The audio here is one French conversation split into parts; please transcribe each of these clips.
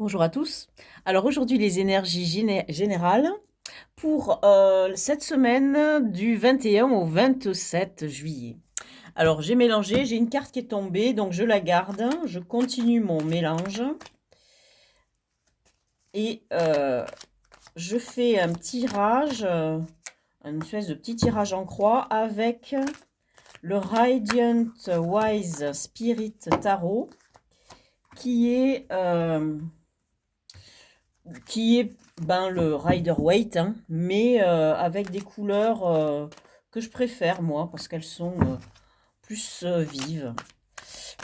Bonjour à tous. Alors aujourd'hui, les énergies générales pour cette semaine du 21 au 27 juillet. Alors j'ai mélangé, j'ai une carte qui est tombée, donc je la garde, je continue mon mélange et je fais un tirage, une espèce de petit tirage en croix avec le Radiant Wise Spirit Tarot qui est... le Rider-Waite, hein, mais avec des couleurs que je préfère, moi, parce qu'elles sont plus vives.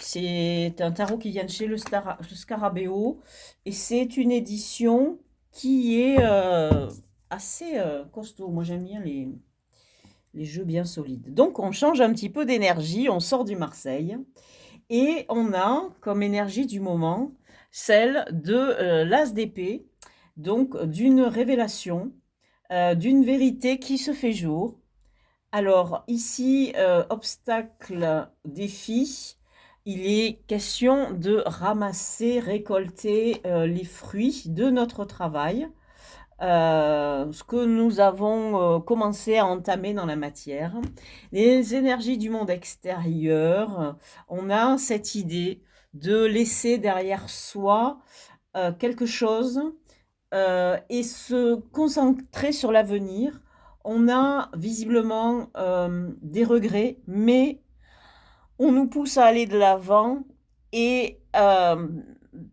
C'est un tarot qui vient de chez le Scarabeo, et c'est une édition qui est assez costaud. Moi, j'aime bien les jeux bien solides. Donc, on change un petit peu d'énergie, on sort du Marseille, et on a comme énergie du moment celle de l'As d'épée, donc d'une révélation, d'une vérité qui se fait jour. Alors ici, obstacle, défi, il est question de ramasser, récolter les fruits de notre travail, ce que nous avons commencé à entamer dans la matière. Les énergies du monde extérieur, on a cette idée de laisser derrière soi quelque chose et se concentrer sur l'avenir. On a visiblement des regrets, mais on nous pousse à aller de l'avant et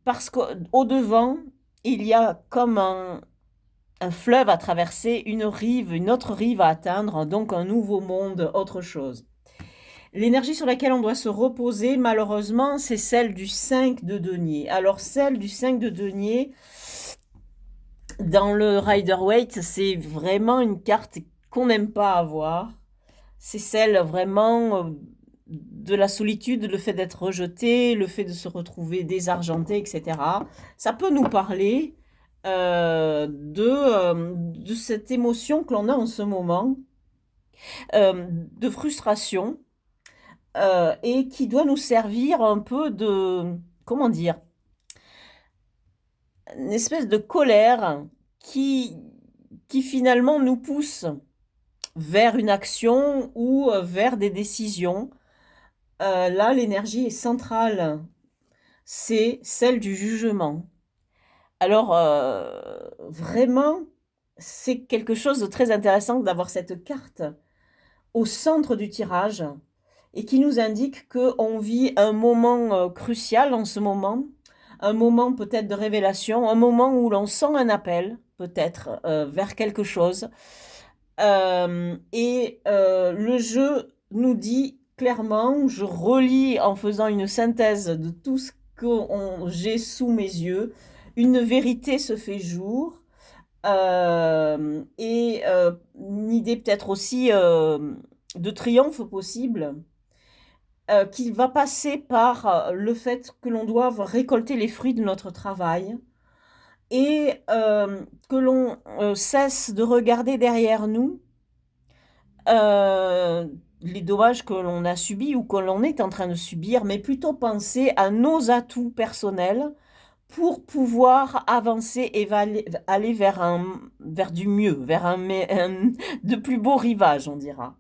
parce qu'au devant, il y a comme un fleuve à traverser, une rive, une autre rive à atteindre, donc un nouveau monde, autre chose. L'énergie sur laquelle on doit se reposer, malheureusement, c'est celle du 5 de denier. Alors, celle du 5 de denier, dans le Rider-Waite, c'est vraiment une carte qu'on n'aime pas avoir. C'est celle vraiment de la solitude, le fait d'être rejeté, le fait de se retrouver désargenté, etc. Ça peut nous parler de cette émotion que l'on a en ce moment, de frustration, et qui doit nous servir un peu de, comment dire, une espèce de colère qui, qui finalement nous pousse vers une action ou vers des décisions. Là, l'énergie est centrale, c'est celle du jugement. Alors, vraiment, c'est quelque chose de très intéressant d'avoir cette carte au centre du tirage et qui nous indique qu'on vit un moment crucial en ce moment, un moment peut-être de révélation, un moment où l'on sent un appel, peut-être, vers quelque chose. Le jeu nous dit clairement, je relis en faisant une synthèse de tout ce que j'ai sous mes yeux, une vérité se fait jour, une idée peut-être aussi de triomphe possible, qui va passer par le fait que l'on doive récolter les fruits de notre travail et que l'on cesse de regarder derrière nous les dommages que l'on a subis ou que l'on est en train de subir, mais plutôt penser à nos atouts personnels pour pouvoir avancer et aller vers du mieux, vers de plus beaux rivages, on dira.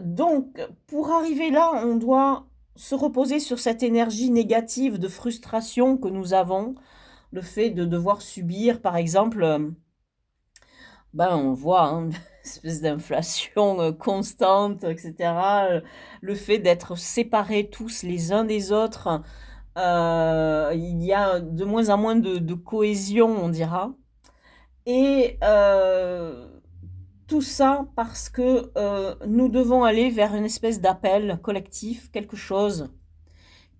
Donc, pour arriver là, on doit se reposer sur cette énergie négative de frustration que nous avons, le fait de devoir subir, par exemple, on voit, hein, une espèce d'inflation constante, etc. Le fait d'être séparés tous les uns des autres, il y a de moins en moins de cohésion, on dira. Et tout ça parce que nous devons aller vers une espèce d'appel collectif, quelque chose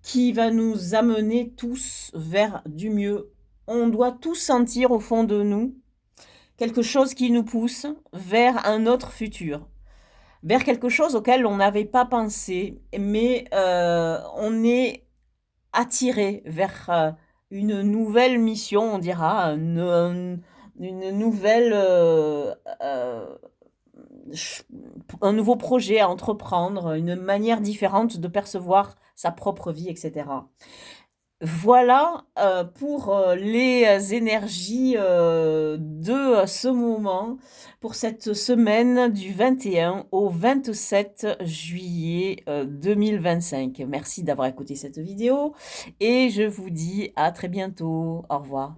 qui va nous amener tous vers du mieux. On doit tous sentir au fond de nous quelque chose qui nous pousse vers un autre futur, vers quelque chose auquel on n'avait pas pensé, mais on est attiré vers une nouvelle mission, on dira, une nouvelle, un nouveau projet à entreprendre, une manière différente de percevoir sa propre vie, etc. Voilà, pour, les énergies, de, ce moment, pour cette semaine du 21 au 27 juillet, 2025. Merci d'avoir écouté cette vidéo et je vous dis à très bientôt. Au revoir.